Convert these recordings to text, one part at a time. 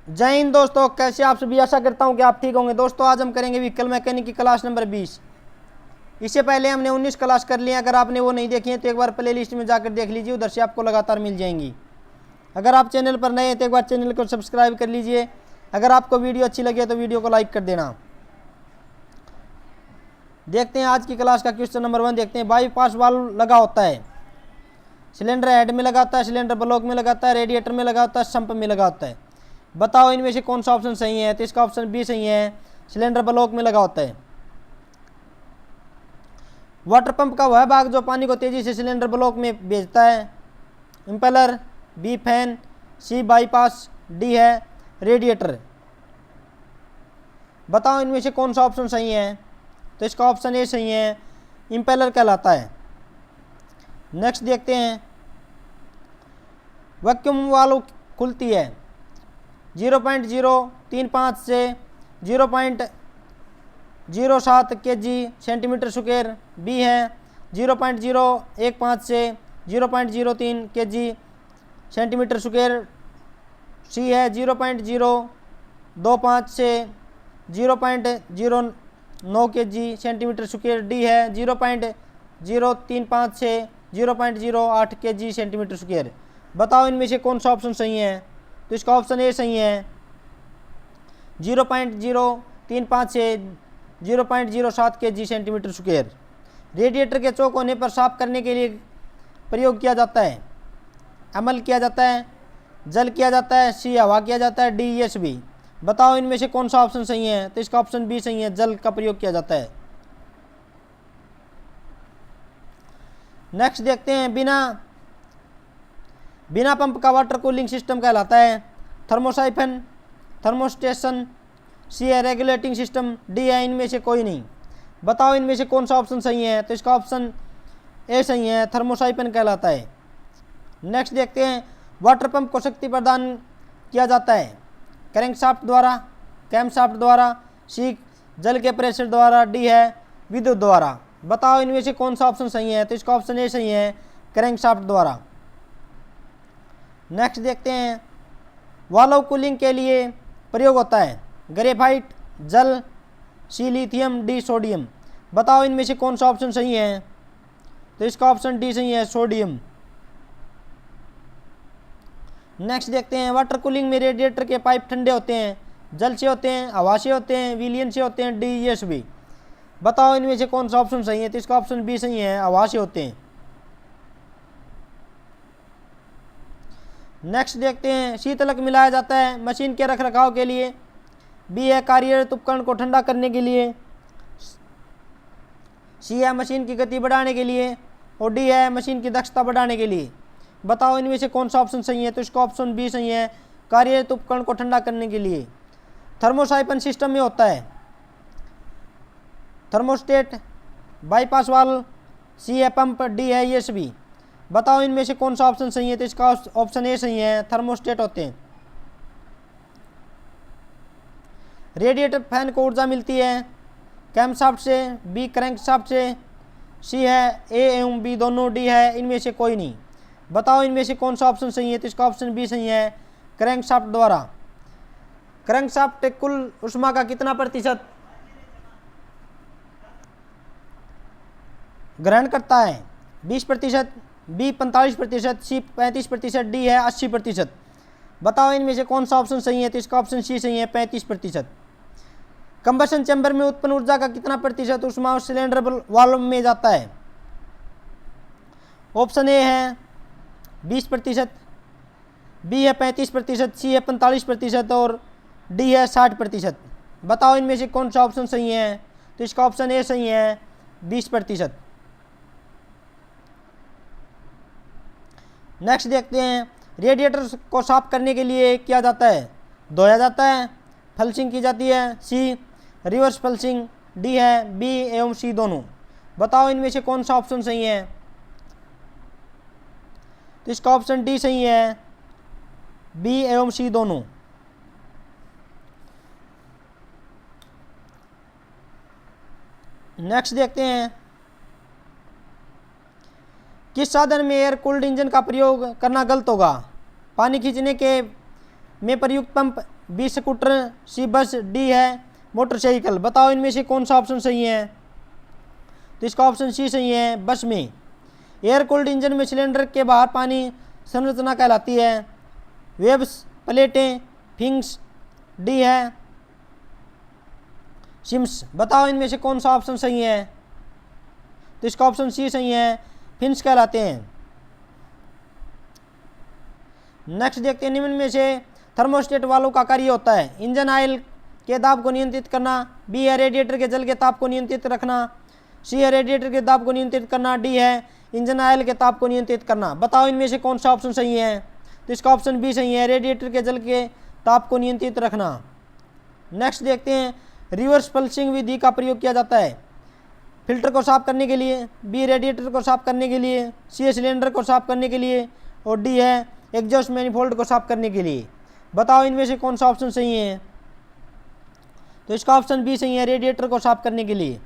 जय हिंद दोस्तों, कैसे आप सभी। आशा करता हूं कि आप ठीक होंगे। दोस्तों आज हम करेंगे व्हीकल मैकेनिक की क्लास नंबर 20। इससे पहले हमने 19 क्लास कर लिया। अगर आपने वो नहीं देखी है तो एक बार प्ले लिस्ट में जाकर देख लीजिए, उधर से आपको लगातार मिल जाएंगी। अगर आप चैनल पर नए हैं तो एक बार चैनल को सब्सक्राइब कर लीजिए। अगर आपको वीडियो अच्छी लगे तो वीडियो को लाइक कर देना। देखते हैं आज की क्लास का क्वेश्चन नंबर 1। देखते हैं, बाईपास वाल्व लगा होता है, सिलेंडर हेड में लगा होता है, सिलेंडर ब्लॉक में लगा होता है, रेडिएटर में लगा होता है, सम्प में लगा होता है। बताओ इनमें से कौन सा ऑप्शन सही है। तो इसका ऑप्शन बी सही है, सिलेंडर ब्लॉक में लगा होता है। वाटर पंप का वह भाग जो पानी को तेजी से सिलेंडर ब्लॉक में भेजता है। Impeller, B fan, C bypass, D है रेडिएटर। बताओ इनमें से कौन सा ऑप्शन सही है। तो इसका ऑप्शन ए सही है, इंपेलर कहलाता है। नेक्स्ट देखते हैं, वैक्यूम वाल्व खुलती है 0.035 से 0.07 kg सेंटीमीटर स्क्वायर। बी है 0.015 से 0.03 kg सेंटीमीटर स्क्वायर। सी है 0.025 से 0.09 kg सेंटीमीटर स्क्वायर। डी है 0.035 से 0.08 kg सेंटीमीटर स्क्वायर। बताओ इनमें से कौन सा ऑप्शन सही है। तो इसका ऑप्शन ए सही है, 0.035 से 0.07 kg सेंटीमीटर स्क्वायर। रेडिएटर के चौक होने पर साफ करने के लिए प्रयोग किया जाता है। अमल किया जाता है, जल किया जाता है, सी हवा किया जाता है, डी एस बी। बताओ इनमें से कौन सा ऑप्शन सही है। तो इसका ऑप्शन बी सही है, जल का प्रयोग किया जाता है। नेक्स्ट देखते हैं, बिना पंप का वाटर कूलिंग सिस्टम कहलाता है। थर्मोसाइफन, थर्मोस्टेशन, सी है रेगुलेटिंग सिस्टम, डी है इनमें से कोई नहीं। बताओ इनमें से कौन सा ऑप्शन सही है। तो इसका ऑप्शन ए सही है, थर्मोसाइफन कहलाता है। नेक्स्ट देखते हैं, वाटर पंप को शक्ति प्रदान किया जाता है क्रैंकशाफ्ट द्वारा, कैमशाफ्ट द्वारा, सी जल के प्रेशर द्वारा, डी है विद्युत द्वारा। बताओ इनमें से कौन सा ऑप्शन सही है। तो इसका ऑप्शन ए सही है, क्रैंकशाफ्ट द्वारा। नेक्स्ट देखते हैं, वाल्व कूलिंग के लिए प्रयोग होता है ग्रेफाइट, जल, सी लिथियम, डी सोडियम। बताओ इनमें से कौन सा ऑप्शन सही है। तो इसका ऑप्शन डी सही है, सोडियम। नेक्स्ट देखते हैं, वाटर कूलिंग में रेडिएटर के पाइप ठंडे होते हैं, जल से होते हैं, हवा से होते हैं, विलियन से होते हैं, डी एस बी। बताओ इनमें से कौन सा ऑप्शन सही है। तो इसका ऑप्शन बी सही है, हवा से होते हैं। नेक्स्ट देखते हैं, शीतलक मिलाया जाता है मशीन के रख रखाव के लिए। बी है कार्यरत उपकरण को ठंडा करने के लिए। सी है मशीन की गति बढ़ाने के लिए, और डी है मशीन की दक्षता बढ़ाने के लिए। बताओ इनमें से कौन सा ऑप्शन सही है। तो इसका ऑप्शन बी सही है, कार्यरत उपकरण को ठंडा करने के लिए। थर्मोसाइफन सिस्टम में होता है थर्मोस्टेट, बाईपास वाल्व, सी है पंप, डी है एस बी। बताओ इनमें से कौन सा ऑप्शन सही है। तो इसका ऑप्शन ए सही है, थर्मोस्टेट होते हैं। रेडिएटर फैन को ऊर्जा मिलती है कैमशाफ्ट से, बी क्रैंकशाफ्ट से, सी है ए एवं बी दोनों, डी है इनमें से कोई नहीं। बताओ इनमें से कौन सा ऑप्शन सही है। तो इसका ऑप्शन बी सही है, क्रैंकशाफ्ट द्वारा। क्रैंकशाफ्ट कुल ऊष्मा का कितना प्रतिशत ग्रहण करता है। 20%, बी 45%, सी 35%, डी है 80%। बताओ इनमें से कौन सा ऑप्शन सही है। तो इसका ऑप्शन सी सही है, 35%। कंबशन चैम्बर में उत्पन्न ऊर्जा का कितना प्रतिशत ऊष्मा उस सिलेंडर वाल्व में जाता है। ऑप्शन ए है 20%, बी है 35%, सी है 45% और डी है 60%। बताओ इनमें से कौन सा ऑप्शन सही है। तो इसका ऑप्शन ए सही है, 20%। नेक्स्ट देखते हैं, रेडिएटर को साफ करने के लिए किया जाता है, धोया जाता है, फ्लशिंग की जाती है, सी रिवर्स फ्लशिंग, डी है बी एवं सी दोनों। बताओ इनमें से कौन सा ऑप्शन सही है। तो इसका ऑप्शन डी सही है, बी एवं सी दोनों। नेक्स्ट देखते हैं, किस साधन में एयर कूल्ड इंजन का प्रयोग करना गलत होगा। पानी खींचने के में प्रयुक्त पंप बी स्कूटर, सी बस, डी है मोटरसाइकिल। बताओ इनमें से कौन सा ऑप्शन सही है? तो इसका ऑप्शन सी सही है, बस में। एयर कूल्ड इंजन में सिलेंडर के बाहर पानी संरचना कहलाती है वेब्स, प्लेटें, फिंग्स, डी है सिम्स। बताओ इनमें से कौन सा ऑप्शन सही है? तो इसका ऑप्शन सी सही है, फिन्स कहलाते हैं। नेक्स्ट देखते हैं, निम्न में से थर्मोस्टेट वाल्व का कार्य होता है इंजन ऑयल के दाब को नियंत्रित करना, बी है रेडिएटर के जल के ताप को नियंत्रित रखना, सी है रेडिएटर के ताप को नियंत्रित करना, डी है इंजन ऑयल के ताप को नियंत्रित करना। बताओ इनमें से कौन सा ऑप्शन सही है? तो इसका ऑप्शन बी सही है, रेडिएटर के जल के ताप को नियंत्रित रखना। नेक्स्ट देखते हैं, रिवर्स पल्सिंग विधि का प्रयोग किया जाता है फिल्टर को साफ करने के लिए, बी रेडिएटर को साफ करने के लिए, सी सिलेंडर को साफ करने के लिए, और डी है एग्जॉस्ट मैनिफोल्ड को साफ करने के लिए। बताओ इनमें से कौन सा ऑप्शन सही है? तो इसका ऑप्शन बी सही है, रेडिएटर को साफ करने के लिए।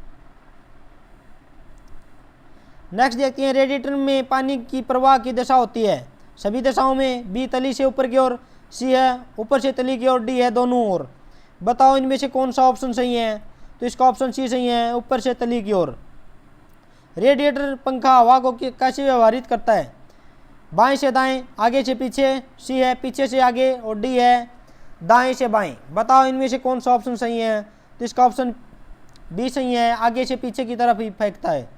नेक्स्ट देखते हैं, रेडिएटर में पानी की प्रवाह की दशा होती है सभी दशाओं में, बी तली से ऊपर की ओर, सी है ऊपर से तली की ओर, डी है दोनों ओर। बताओ इनमें से कौन सा ऑप्शन सही है? तो इसका ऑप्शन सी सही है, ऊपर से तली की ओर। रेडिएटर पंखा हवा को कैसे व्यवहारित करता है? बाएं से दाएं, आगे से पीछे, सी है पीछे से आगे, और डी है दाएं से बाएं। बताओ इनमें से कौन सा ऑप्शन सही है? तो इसका ऑप्शन बी सही है, आगे से पीछे की तरफ ही फेंकता है।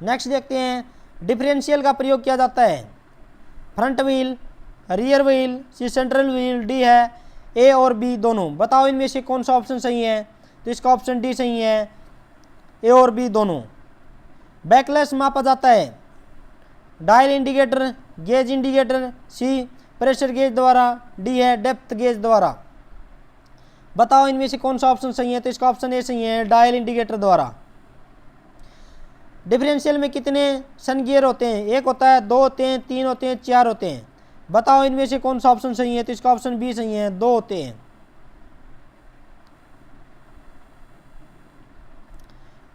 नेक्स्ट देखते हैं, डिफरेंशियल का प्रयोग किया जाता है front wheel, rear wheel, C central wheel, D है ए और बी दोनों। बताओ इनमें से कौन सा ऑप्शन सही है? तो इसका ऑप्शन डी सही है, ए और बी दोनों। बैकलैश मापा जाता है डायल इंडिकेटर, गेज इंडिकेटर, सी प्रेशर गेज द्वारा, डी है डेप्थ गेज द्वारा। बताओ इनमें से कौन सा ऑप्शन सही है? तो इसका ऑप्शन ए सही है, डायल इंडिकेटर द्वारा। डिफरेंशियल में कितने सन गियर होते हैं? एक होता है, दो होते हैं, तीन होते हैं, चार होते हैं। बताओ इनमें से कौन सा ऑप्शन सही है? तो इसका ऑप्शन बी सही है, दो होते हैं।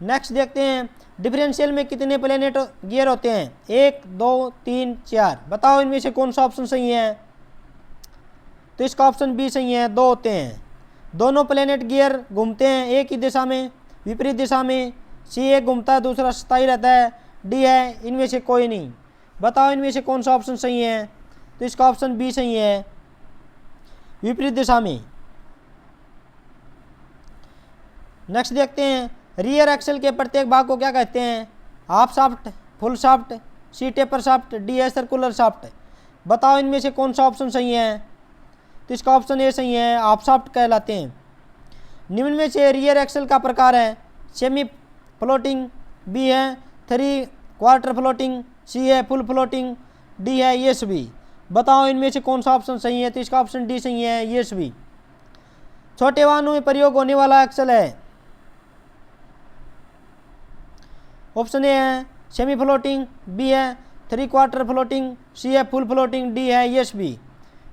नेक्स्ट देखते हैं, डिफरेंशियल में कितने प्लेनेट गियर होते हैं? एक, दो, तीन, चार। बताओ इनमें से कौन सा ऑप्शन सही है? तो इसका ऑप्शन बी सही है, दो होते हैं। दोनों प्लेनेट गियर घूमते हैं एक ही दिशा में, विपरीत दिशा में, सी एक घूमता है, दूसरा स्थायी रहता है, डी है इनमें से कोई नहीं। बताओ इनमें से कौन सा ऑप्शन सही है? तो इसका ऑप्शन बी सही है, विपरीत दिशा में। नेक्स्ट देखते हैं, रियर एक्सल के प्रत्येक भाग को क्या कहते हैं? हाफ शाफ्ट, फुल शाफ्ट, सी टेपर शाफ्ट, डी है सर्कुलर शाफ्ट। बताओ इनमें से कौन सा ऑप्शन सही है? तो इसका ऑप्शन ए सही है, हाफ शाफ्ट कहलाते हैं। निम्न में से रियर एक्सल का प्रकार है सेमी फ्लोटिंग, बी है 3/4 फ्लोटिंग, सी है फुल फ्लोटिंग, डी है यस बी। बताओ इनमें से कौन सा ऑप्शन सही है? तो इसका ऑप्शन डी सही है, यस बी। छोटे वाहनों में प्रयोग होने वाला एक्सल है ऑप्शन ए है सेमी फ्लोटिंग, बी है 3/4 फ्लोटिंग, सी है फुल फ्लोटिंग, डी है यस बी।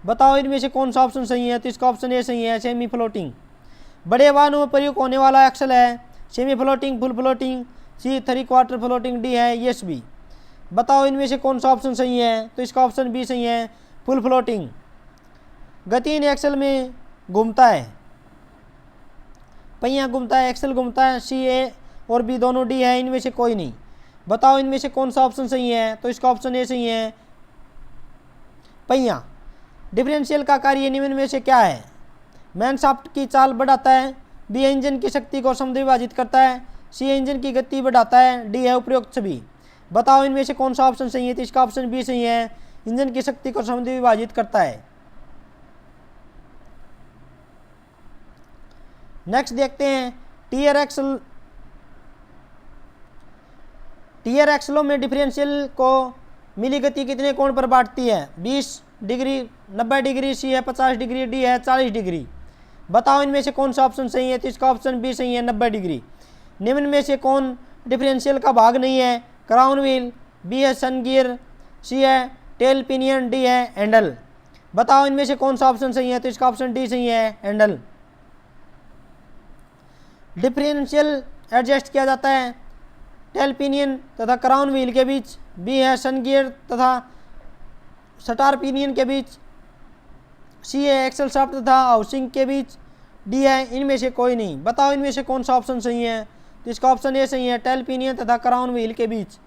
बताओ इनमें से कौन सा ऑप्शन सही है? तो इसका ऑप्शन ए सही है, सेमी फ्लोटिंग। बड़े वाहनों में प्रयोग होने वाला एक्सल है सेमी फ्लोटिंग, फुल फ्लोटिंग, सी 3/4 फ्लोटिंग, डी है यस बी। बताओ इनमें से कौन सा ऑप्शन सही है? तो इसका ऑप्शन बी सही है, फुल फ्लोटिंग। गतिहीन एक्सल में घूमता है, पहिया घूमता है, एक्सल घूमता है, सी ए और बी दोनों, डी है इनमें से कोई नहीं। बताओ इनमें से कौन सा ऑप्शन सही है? तो इसका ऑप्शन ए सही है, पहिया। डिफरेंशियल का कार्य निम्न में से क्या है? मैन शाफ्ट की चाल बढ़ाता है, बी इंजन की शक्ति को समविभाजित करता है, सी इंजन की गति बढ़ाता है, डी है उपरोक्त सभी। बताओ इनमें से कौन सा ऑप्शन सही है? तो इसका ऑप्शन बी सही है, इंजन की शक्ति को समविभाजित करता है। नेक्स्ट देखते हैं, टीयर एक्सलों में डिफरेंशियल को मिली गति कितने कोण पर बांटती है? 20 डिग्री, 90 डिग्री, सी है 50 डिग्री, डी है 40 डिग्री। बताओ इनमें से कौन सा ऑप्शन सही है? तो इसका ऑप्शन बी सही है, 90 डिग्री। निम्न में से कौन डिफरेंशियल का भाग नहीं है? क्राउन व्हील, बी है सन गियर, सी है टेल पिनियन, डी है हैंडल। बताओ इनमें से कौन सा ऑप्शन सही है? तो इसका ऑप्शन डी सही है, हैंडल। डिफरेंशियल एडजस्ट किया जाता है टेल पिनियन तथा क्राउन व्हील के बीच, बी है सन गियर तथा स्टार पिनियन के बीच, सी है एक्सेल शाफ्ट तथा हाउसिंग के बीच, डी है इनमें से कोई नहीं। बताओ इनमें से कौन सा ऑप्शन सही है। तो इसका ऑप्शन ए सही है, टेल पिनियन तथा क्राउन व्हील के बीच।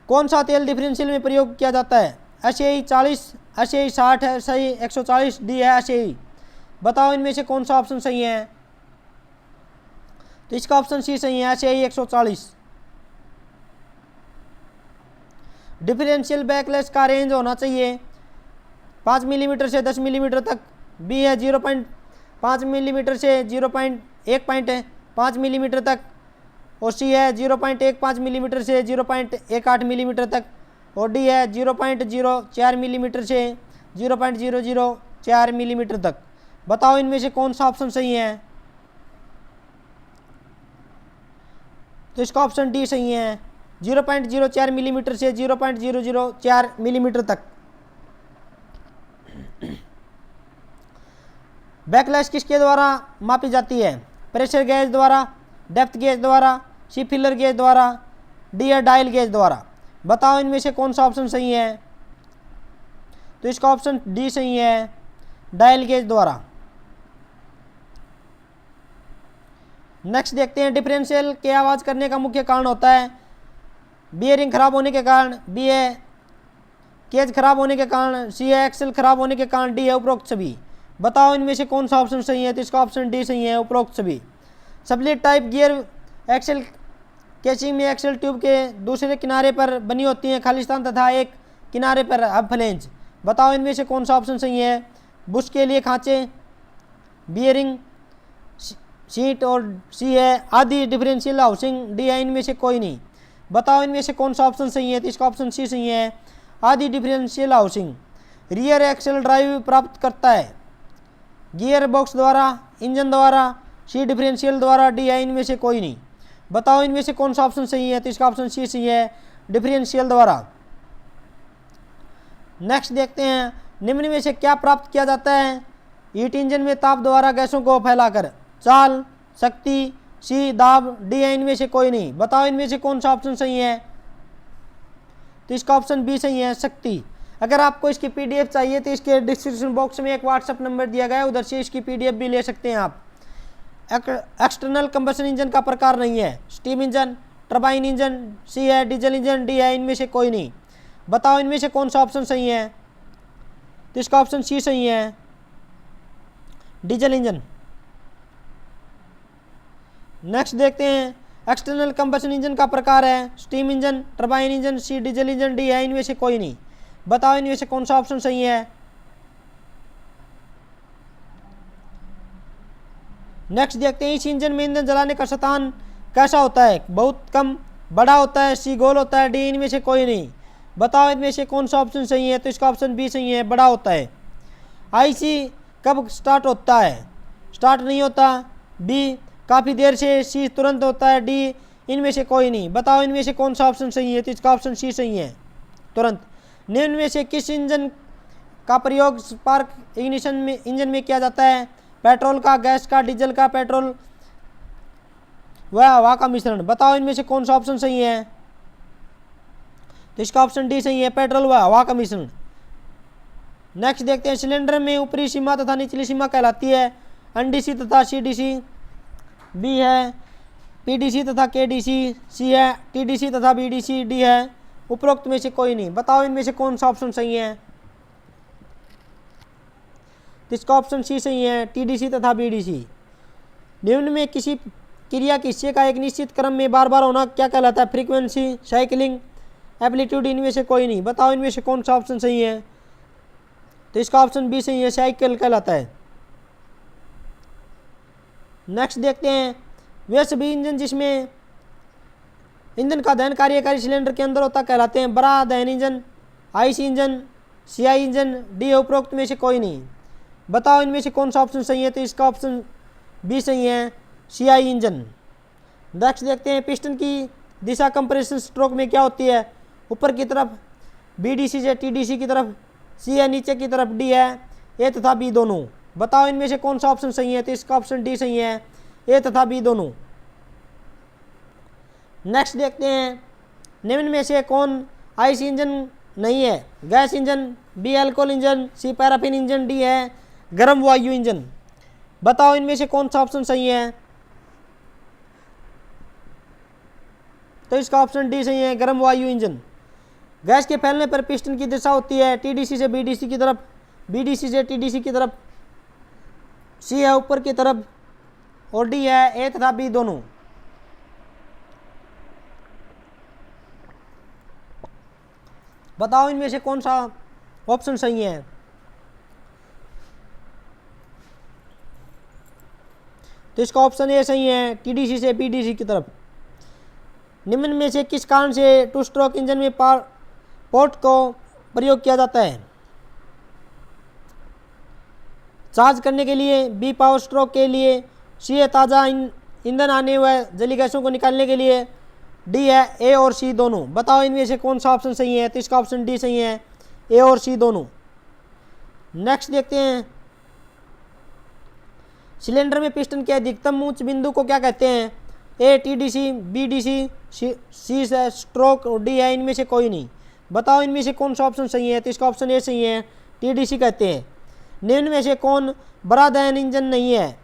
कौन सा तेल डिफरेंशियल में प्रयोग किया जाता है। एचएई 40, एचएई 60 है सही, 140 डी है एचएई। बताओ इनमें से कौन सा ऑप्शन सही है। तो इसका ऑप्शन सी सही है, एचएई 140। डिफरेंशियल बैकलेस का रेंज होना चाहिए 5 मिलीमीटर से 10 मिलीमीटर तक। बी है 0.5 मिलीमीटर से 0.1 मिलीमीटर तक। और सी है 0.15 मिलीमीटर से 0.18 मिलीमीटर तक। और डी है 0.04 मिलीमीटर से 0.004 मिलीमीटर तक। बताओ इनमें से कौन सा ऑप्शन सही है। तो इसका ऑप्शन डी सही है, 0.04 मिलीमीटर से 0.004 मिलीमीटर तक। बैकलैश किसके द्वारा मापी जाती है। प्रेशर गेज द्वारा, डेप्थ गेज द्वारा, सी फिलर गेज द्वारा, डी या डायल गेज द्वारा। बताओ इनमें से कौन सा ऑप्शन सही है। तो इसका ऑप्शन डी सही है, डायल गेज द्वारा। नेक्स्ट देखते हैं, डिफरेंशियल के आवाज़ करने का मुख्य कारण होता है बियरिंग खराब होने के कारण, बी है केज खराब होने के कारण, सी है एक्सेल खराब होने के कारण, डी है उपरोक्त सभी। बताओ इनमें से कौन सा ऑप्शन सही है। तो इसका ऑप्शन डी सही है, उपरोक्त सभी। Split type gear axle casing में एक्सेल ट्यूब के दूसरे किनारे पर बनी होती हैं खालिस्तान तथा एक किनारे पर हब फ्लेंज। बताओ इनमें से कौन सा ऑप्शन सही है। बुश के लिए खांचे, बियरिंग सीट और सी है आदि डिफरेंशियल हाउसिंग, डी है इनमें से कोई नहीं। बताओ इनमें से कौन सा ऑप्शन सही है। तो इसका ऑप्शन सी सही है, आदि differential housing. Rear Excel drive प्राप्त करता है गियर बॉक्स द्वारा, इंजन द्वारा, सी डिफरेंशियल द्वारा, डी है इनमें से कोई नहीं। बताओ इनमें से कौन सा ऑप्शन सही है। तो इसका ऑप्शन सी सही है, डिफरेंशियल द्वारा। नेक्स्ट देखते हैं, निम्न में से क्या प्राप्त किया जाता है हीट इंजन में ताप द्वारा गैसों को फैलाकर। चाल, शक्ति, सी दाब, डी है इनमें से कोई नहीं। बताओ इनमें से कौन सा ऑप्शन सही है। तो इसका ऑप्शन बी सही है, शक्ति। अगर आपको इसकी पीडीएफ चाहिए तो इसके डिस्क्रिप्शन बॉक्स में एक व्हाट्सएप नंबर दिया गया है, उधर से इसकी पीडीएफ भी ले सकते हैं आप। एक्सटर्नल कंबशन इंजन का प्रकार नहीं है, स्टीम इंजन, टरबाइन इंजन, सी है डीजल इंजन, डी है इनमें से कोई नहीं। बताओ इनमें से कौन सा ऑप्शन सही है। तो इसका ऑप्शन सी सही है, डीजल इंजन। नेक्स्ट देखते हैं, एक्सटर्नल कंबशन इंजन का प्रकार है स्टीम इंजन, टरबाइन इंजन, सी डीजल इंजन, डी है इनमें से कोई नहीं। बताओ इनमें से कौन सा ऑप्शन सही है। नेक्स्ट देखते हैं, इस इंजन में ईंधन जलाने का स्थान कैसा होता है। बहुत कम, बड़ा होता है, सी गोल होता है, डी इनमें से कोई नहीं। बताओ इनमें से कौन सा ऑप्शन सही है। तो इसका ऑप्शन बी सही है, बड़ा होता है। आईसी कब स्टार्ट होता है। स्टार्ट नहीं होता, बी काफ़ी देर से, सी तुरंत होता है, डी इनमें से कोई नहीं। बताओ इनमें से कौन सा ऑप्शन सही है। तो इसका ऑप्शन सी सही है, तुरंत। निम्न में से किस इंजन का प्रयोग स्पार्क इग्निशन में इंजन में किया जाता है। पेट्रोल का, गैस का, डीजल का, पेट्रोल व हवा का मिश्रण। बताओ इनमें से कौन सा ऑप्शन सही है। तो इसका ऑप्शन डी सही है, पेट्रोल व हवा का मिश्रण। नेक्स्ट देखते हैं, सिलेंडर में ऊपरी सीमा तथा निचली सीमा कहलाती है एनडीसी तथा सीडीसी। बी है पीडीसी तथा केडीसी, सी है टीडीसी तथा बीडीसी, डी है उपरोक्त में से कोई नहीं। बताओ इनमें से कौन सा ऑप्शन सही है। तो इसका ऑप्शन सी सही है, टीडीसी तथा बीडीसी। निम्न में किसी क्रिया के हिस्से का एक निश्चित क्रम में बार बार होना क्या कहलाता है। फ्रीक्वेंसी, साइकिलिंग, एप्लीट्यूड, इनमें से कोई नहीं। बताओ इनमें से कौन सा ऑप्शन सही है। तो इसका ऑप्शन बी सही है, साइकिल कहलाता है। नेक्स्ट देखते हैं, वे सभी इंजन जिसमें ईंधन का दहन कार्यकारी सिलेंडर के अंदर होता कहलाते हैं बड़ा दहन engine, IC engine, CI engine, D उपरोक्त में से कोई नहीं। बताओ इनमें से कौन सा ऑप्शन सही है। तो इसका ऑप्शन बी सही है, सीआई इंजन। नेक्स्ट देखते हैं, पिस्टन की दिशा कंप्रेशन स्ट्रोक में क्या होती है। ऊपर की तरफ बीडीसी से टीडीसी की तरफ, सी है नीचे की तरफ, डी है ए तथा बी दोनों। बताओ इनमें से कौन सा ऑप्शन सही है। तो इसका ऑप्शन डी सही है, ए तथा बी दोनों। नेक्स्ट देखते हैं, निम्न में से कौन आईसी इंजन नहीं है। Gas engine, B alcohol engine, C paraffin engine, D है गर्म वायु इंजन। बताओ इनमें से कौन सा ऑप्शन सही है? तो इसका ऑप्शन डी सही है, गर्म वायु इंजन। गैस के फैलने पर पिस्टन की दिशा होती है टीडीसी से बीडीसी की तरफ, बीडीसी से टीडीसी की तरफ, सी है ऊपर की तरफ, और डी है ए तथा बी दोनों। बताओ इनमें से कौन सा ऑप्शन सही है? तो इसका ऑप्शन ए सही है, टीडीसी से बीडीसी की तरफ। निम्न में से किस कारण से टू स्ट्रोक इंजन में पोर्ट को प्रयोग किया जाता है? चार्ज करने के लिए, बी पावर स्ट्रोक के लिए, सी है ताज़ा ईंधन आने हुए जली गैसों को निकालने के लिए, डी है ए और सी दोनों। बताओ इनमें से कौन सा ऑप्शन सही है? तो इसका ऑप्शन डी सही है, ए और सी दोनों। नेक्स्ट देखते हैं, सिलेंडर में पिस्टन के अधिकतम उच्च बिंदु को क्या कहते हैं? ए टीडीसी, बी डीसी, सी है स्ट्रोक और डी है इनमें से कोई नहीं। बताओ इनमें से कौन सा ऑप्शन सही है? तो इसका ऑप्शन ए सही है, टीडीसी कहते हैं। निम्न में से कौन बड़ा दहन इंजन नहीं है?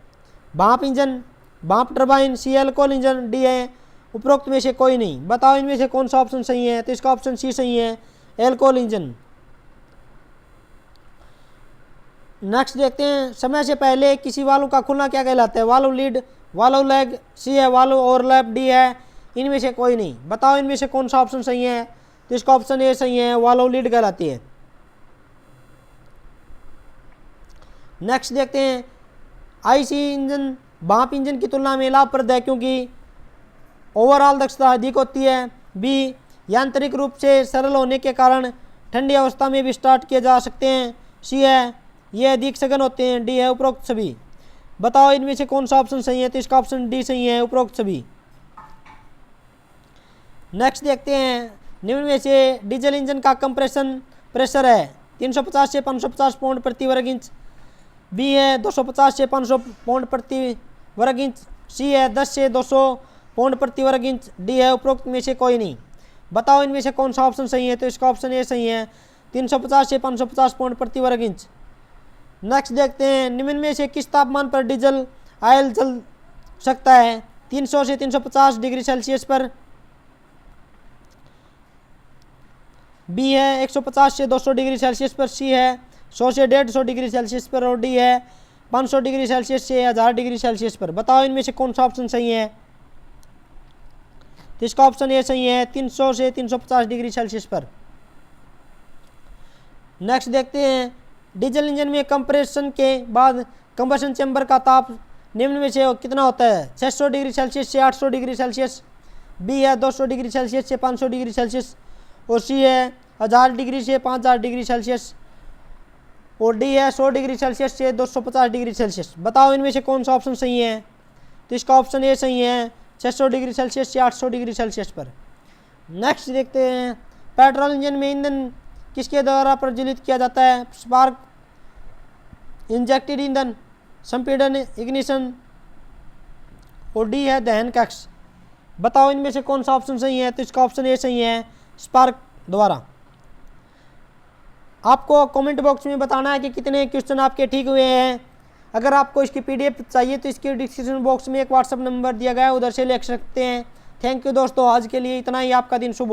भाप इंजन, भाप टरबाइन, सी अल्कोहल इंजन, डी है उपरोक्त में से कोई नहीं। बताओ इनमें से कौन सा ऑप्शन सही है? तो इसका ऑप्शन सी सही है, अल्कोहल इंजन। नेक्स्ट देखते हैं, समय से पहले किसी वाल्व का खुलना क्या कहलाता है? वाल्व लीड, वाल्व लैग, सी है वाल्व ओवरलैप, डी है इनमें से कोई नहीं। बताओ इनमें से कौन सा ऑप्शन सही है? तो इसका ऑप्शन ए सही है, वाल्व लीड कहलाती है। नेक्स्ट देखते हैं, आईसी इंजन भाप इंजन की तुलना में लाभप्रद है क्योंकि ओवरऑल दक्षता अधिक होती है, बी यांत्रिक रूप से सरल होने के कारण ठंडी अवस्था में भी स्टार्ट किए जा सकते हैं, सी है ये अधिक सघन होते हैं, डी है उपरोक्त सभी। बताओ इनमें से कौन सा ऑप्शन सही है? तो इसका ऑप्शन डी सही है, उपरोक्त सभी। नेक्स्ट देखते हैं, निम्न में से डीजल इंजन का कंप्रेशन प्रेशर है 350 से 550 पाउंड प्रति वर्ग इंच, बी है 250 से 500 पाउंड प्रति वर्ग इंच, सी है 10 से 200 पाउंड प्रति वर्ग इंच, डी है उपरोक्त में से कोई नहीं। बताओ इनमें से कौन सा ऑप्शन सही है? तो इसका ऑप्शन ए सही है, 350 से 550 पाउंड प्रति वर्ग इंच। नेक्स्ट देखते हैं, निम्न में से किस तापमान पर डीजल ऑयल जल सकता है? 300 से 350 डिग्री सेल्सियस पर, बी है 150 से 200 डिग्री सेल्सियस पर, सी है 100 से 150 डिग्री सेल्सियस पर, और डी है 500 डिग्री सेल्सियस से 1000 डिग्री सेल्सियस पर। बताओ इनमें से कौन सा ऑप्शन सही है? तो इसका ऑप्शन ए सही है, 300 से 350 डिग्री सेल्सियस पर। नेक्स्ट देखते हैं, डीजल इंजन में कंप्रेशन के बाद कंबशन चैम्बर का ताप निम्न में से कितना होता है? 600 डिग्री सेल्सियस से 800 डिग्री सेल्सियस, बी है 200 डिग्री सेल्सियस से 500 डिग्री सेल्सियस, और सी है 1000 डिग्री से 5000 डिग्री सेल्सियस, और डी है 100 डिग्री सेल्सियस से 250 डिग्री सेल्सियस। बताओ इनमें से कौन सा ऑप्शन सही है? तो इसका ऑप्शन ए सही है, 600 डिग्री सेल्सियस से 800 डिग्री सेल्सियस पर। नेक्स्ट देखते हैं, पेट्रोल इंजन में ईंधन किसके द्वारा प्रज्वलित किया जाता है? स्पार्क, इंजेक्टेड ईंधन, संपीड़न, इग्निशन, और डी है दहन कक्ष। बताओ इनमें से कौन सा ऑप्शन सही है? तो इसका ऑप्शन ए सही है, स्पार्क द्वारा। आपको कमेंट बॉक्स में बताना है कि कितने क्वेश्चन आपके ठीक हुए हैं। अगर आपको इसकी पीडीएफ चाहिए तो इसके डिस्क्रिप्शन बॉक्स में एक व्हाट्सएप नंबर दिया गया है, उधर से ले सकते हैं। थैंक यू दोस्तों, आज के लिए इतना ही। आपका दिन शुभ।